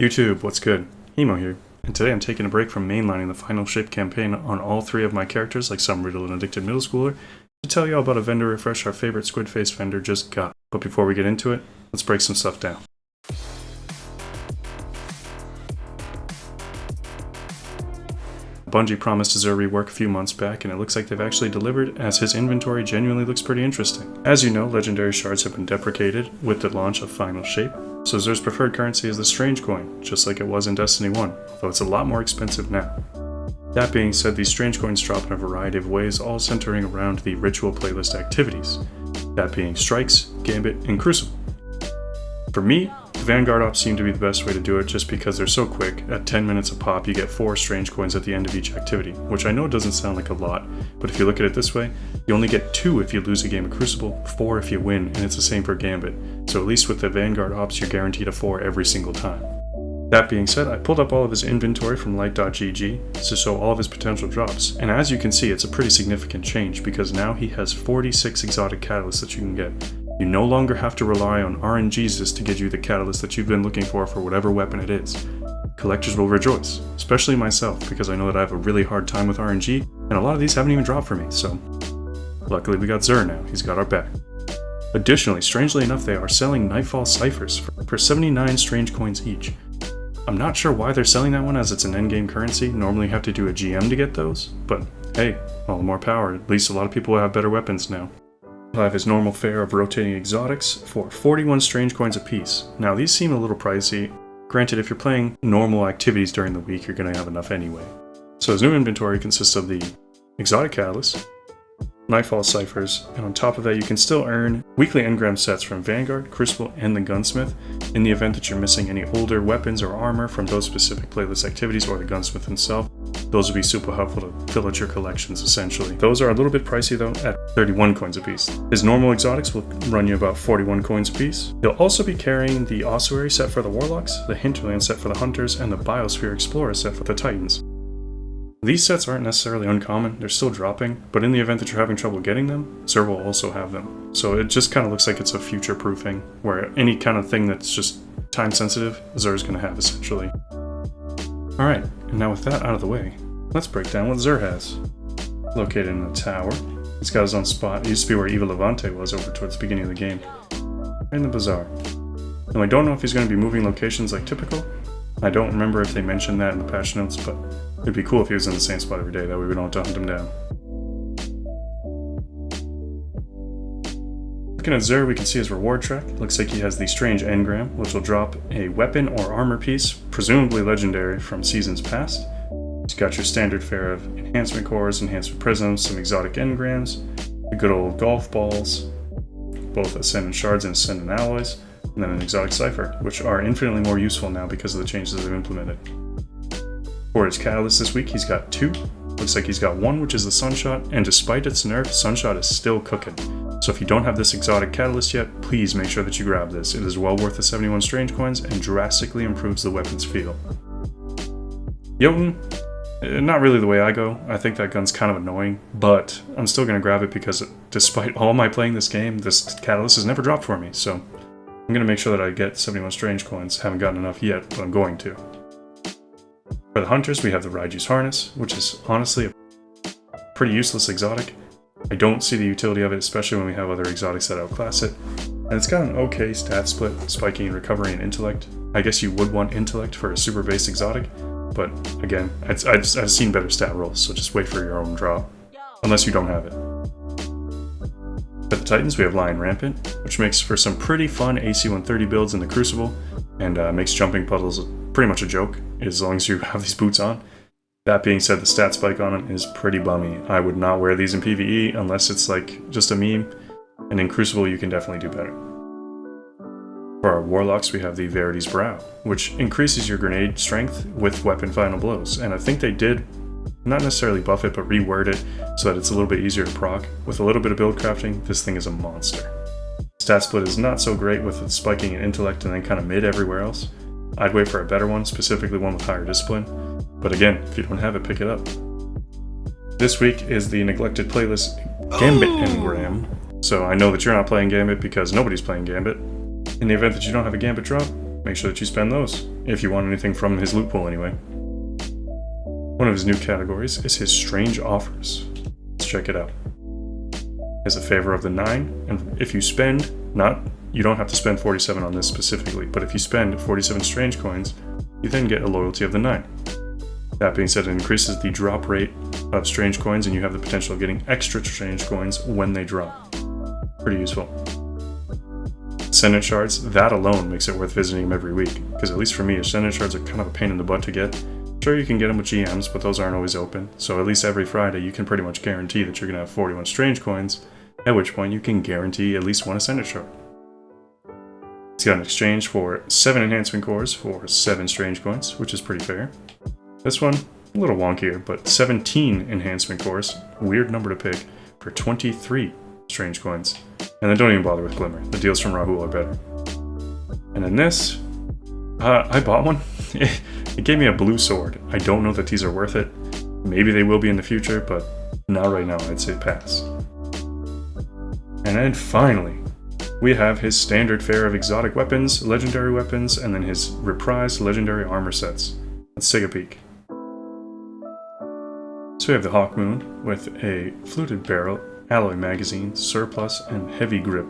YouTube, what's good? Hemo here, and today I'm taking a break from mainlining the Final Shape campaign on all three of my characters like some riddled and addicted middle schooler to tell you all about a vendor refresh our favorite squid face vendor just got. But before we get into it, let's break some stuff down. Bungie promised Azure rework a few months back, and it looks like they've actually delivered, as his inventory genuinely looks pretty interesting. As you know, legendary shards have been deprecated with the launch of Final Shape, so Azure's preferred currency is the Strange Coin, just like it was in Destiny 1, though it's a lot more expensive now. That being said, these Strange Coins drop in a variety of ways, all centering around the ritual playlist activities, that being Strikes, Gambit, and Crucible. For me, Vanguard Ops seem to be the best way to do it just because they're so quick. At 10 minutes a pop, you get 4 Strange Coins at the end of each activity, which I know doesn't sound like a lot, but if you look at it this way, you only get 2 if you lose a game of Crucible, 4 if you win, and it's the same for Gambit. So at least with the Vanguard Ops, you're guaranteed a 4 every single time. That being said, I pulled up all of his inventory from light.gg to show all of his potential drops, and as you can see, it's a pretty significant change because now he has 46 exotic catalysts that you can get. You no longer have to rely on RNGs to get you the catalyst that you've been looking for whatever weapon it is. Collectors will rejoice, especially myself, because I know that I have a really hard time with RNG, and a lot of these haven't even dropped for me, so luckily we got Xur now, he's got our back. Additionally, strangely enough, they are selling Nightfall Ciphers for 79 Strange Coins each. I'm not sure why they're selling that one as it's an endgame currency, normally you have to do a GM to get those, but hey, all the more power, at least a lot of people will have better weapons now. He'll have his normal fare of rotating exotics for 41 Strange Coins apiece. Now these seem a little pricey, granted if you're playing normal activities during the week you're going to have enough anyway. So his new inventory consists of the exotic catalyst, Nightfall Ciphers, and on top of that you can still earn weekly engram sets from Vanguard, Crucible, and the Gunsmith in the event that you're missing any older weapons or armor from those specific playlist activities or the Gunsmith himself. Those would be super helpful to fill out your collections essentially. Those are a little bit pricey though at 31 coins apiece. His normal exotics will run you about 41 coins apiece. He'll also be carrying the Ossuary set for the Warlocks, the Hinterland set for the Hunters, and the Biosphere Explorer set for the Titans. These sets aren't necessarily uncommon, they're still dropping, but in the event that you're having trouble getting them, Xur will also have them. So it just kind of looks like it's a future proofing, where any kind of thing that's just time sensitive, Xur is going to have essentially. Alright, and now with that out of the way, let's break down what Xur has. Located in the tower, he's got his own spot. It used to be where Eva Levante was over towards the beginning of the game. In the bazaar. Now I don't know if he's going to be moving locations like typical. I don't remember if they mentioned that in the patch notes, but it'd be cool if he was in the same spot every day, that way we don't have to hunt him down. Looking at Xur, we can see his reward track. Looks like he has the Strange Engram, which will drop a weapon or armor piece, presumably legendary from seasons past. He's got your standard fare of enhancement cores, enhancement prisms, some exotic engrams, the good old golf balls, both Ascendant Shards and Ascendant Alloys, and then an exotic cipher, which are infinitely more useful now because of the changes they've implemented. For his catalyst this week, he's got 2. Looks like he's got 1, which is the Sunshot, and despite its nerf, Sunshot is still cooking. So if you don't have this exotic catalyst yet, please make sure that you grab this. It is well worth the 71 Strange Coins and drastically improves the weapon's feel. Jotun, not really the way I go. I think that gun's kind of annoying, but I'm still going to grab it because despite all my playing this game, this catalyst has never dropped for me, so I'm going to make sure that I get 71 Strange Coins. Haven't gotten enough yet, but I'm going to. For the Hunters, we have the Raiju's Harness, which is honestly a pretty useless exotic. I don't see the utility of it, especially when we have other exotics that outclass it. And it's got an okay stat split, spiking in recovery and intellect. I guess you would want intellect for a super base exotic, but again, I've seen better stat rolls, so just wait for your own draw, unless you don't have it. For the Titans, we have Lion Rampant, which makes for some pretty fun AC-130 builds in the Crucible, and makes jumping puddles pretty much a joke, as long as you have these boots on. That being said, the stat spike on them is pretty bummy. I would not wear these in PvE unless it's like just a meme, and in Crucible you can definitely do better. For our Warlocks, we have the Verity's Brow, which increases your grenade strength with weapon final blows, and I think they did not necessarily buff it, but reword it so that it's a little bit easier to proc. With a little bit of build crafting, this thing is a monster. Stat split is not so great with it spiking in intellect and then kind of mid everywhere else. I'd wait for a better one, specifically one with higher discipline. But again, if you don't have it, pick it up. This week is the neglected playlist Gambit Engram. So I know that you're not playing Gambit because nobody's playing Gambit. In the event that you don't have a Gambit drop, make sure that you spend those. if you want anything from his loot pool anyway. One of his new categories is his strange offers. Let's check it out. As a favor of the 9, and if you spend, you don't have to spend 47 on this specifically, but if you spend 47 strange coins, you then get a loyalty of the 9. That being said, it increases the drop rate of strange coins, and you have the potential of getting extra strange coins when they drop. Pretty useful. Ascendant shards, that alone makes it worth visiting him every week, because at least for me, Ascendant shards are kind of a pain in the butt to get. Sure, you can get them with GMs, but those aren't always open, so at least every Friday you can pretty much guarantee that you're going to have 41 strange coins, at which point you can guarantee at least one Ascendant shard. It's got an exchange for 7 enhancement cores for 7 strange coins, which is pretty fair. This one, a little wonkier, but 17 enhancement cores, weird number to pick, for 23 strange coins. And then don't even bother with Glimmer, the deals from Rahul are better. And then this, I bought one. It gave me a blue sword. I don't know that these are worth it. Maybe they will be in the future, but not right now, I'd say pass. And then finally, we have his standard fare of exotic weapons, legendary weapons, and then his reprised legendary armor sets. Let's take a peek. So we have the Hawk Moon with a fluted barrel, alloy magazine, surplus, and heavy grip.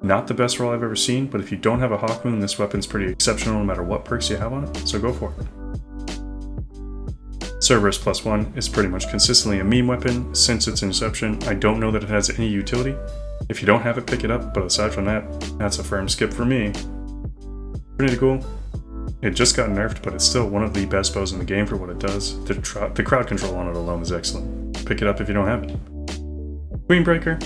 Not the best roll I've ever seen, but if you don't have a Hawk Moon, this weapon's pretty exceptional no matter what perks you have on it, so go for it. Cerberus +1 is pretty much consistently a meme weapon since its inception. I don't know that it has any utility. If you don't have it, pick it up, but aside from that, that's a firm skip for me. Pretty cool. It just got nerfed, but it's still one of the best bows in the game for what it does. The crowd control on it alone is excellent. Pick it up if you don't have it. Queenbreaker.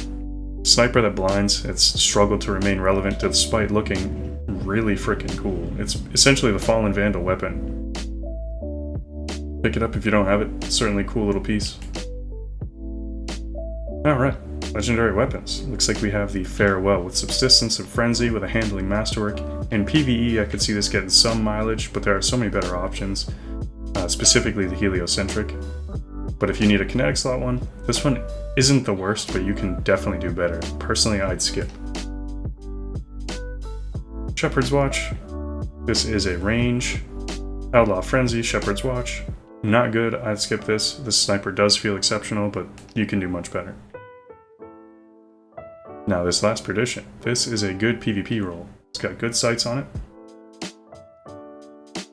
Sniper that blinds. It's struggled to remain relevant despite looking really freaking cool. It's essentially the Fallen Vandal weapon. Pick it up if you don't have it. It's certainly a cool little piece. Alright, legendary weapons. Looks like we have the Farewell with Subsistence and Frenzy with a Handling Masterwork. In PvE, I could see this getting some mileage, but there are so many better options, specifically the Heliocentric. But if you need a kinetic slot one, this one isn't the worst, but you can definitely do better. Personally, I'd skip. Shepherd's Watch. This is a range. Outlaw Frenzy, Shepherd's Watch. Not good, I'd skip this. This sniper does feel exceptional, but you can do much better. Now this last Perdition. This is a good PvP roll. It's got good sights on it.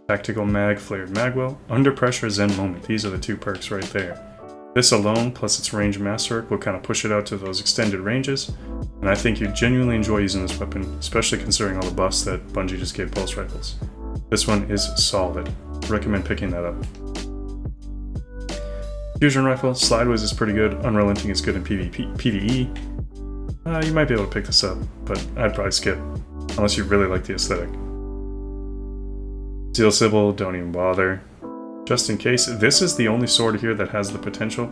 Tactical Mag, Flared Magwell. Under Pressure, Zen Moment. These are the 2 perks right there. This alone, plus its range masterwork, will kind of push it out to those extended ranges, and I think you'd genuinely enjoy using this weapon, especially considering all the buffs that Bungie just gave pulse rifles. This one is solid. Recommend picking that up. Fusion Rifle, Slideways is pretty good, Unrelenting is good in PvE. You might be able to pick this up, but I'd probably skip, unless you really like the aesthetic. Steel Sibyl, don't even bother. Just in case, this is the only sword here that has the potential,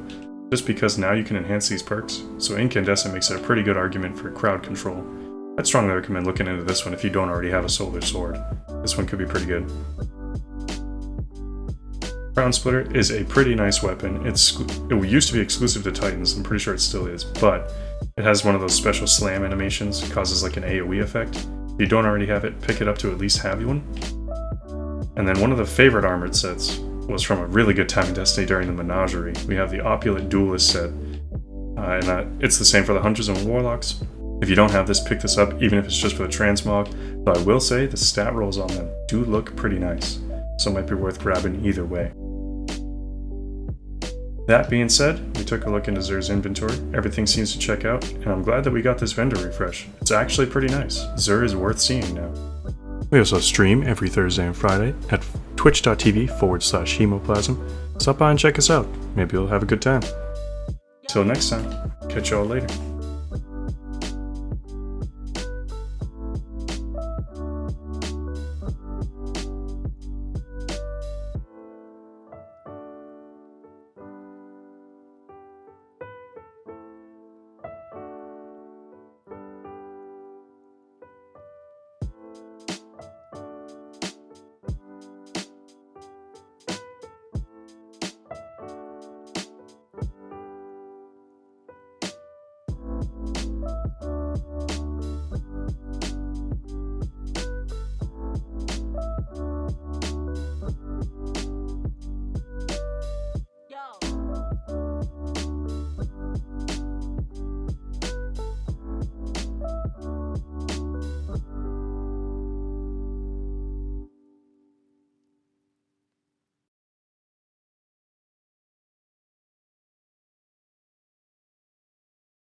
just because now you can enhance these perks, so Incandescent makes it a pretty good argument for crowd control. I'd strongly recommend looking into this one if you don't already have a solar sword. This one could be pretty good. Crown Splitter is a pretty nice weapon. It used to be exclusive to Titans, I'm pretty sure it still is, but it has one of those special slam animations, it causes like an AoE effect. If you don't already have it, pick it up to at least have one. And then one of the favorite armored sets was from a really good time in Destiny during the Menagerie. We have the Opulent Duelist set, and it's the same for the Hunters and Warlocks. If you don't have this, pick this up, even if it's just for the Transmog, but I will say the stat rolls on them do look pretty nice, so it might be worth grabbing either way. That being said, we took a look into Xur's inventory. Everything seems to check out, and I'm glad that we got this vendor refresh. It's actually pretty nice. Xur is worth seeing now. We also stream every Thursday and Friday at twitch.tv/hemoplasm. Stop by and check us out. Maybe you'll have a good time. Till next time, catch y'all later.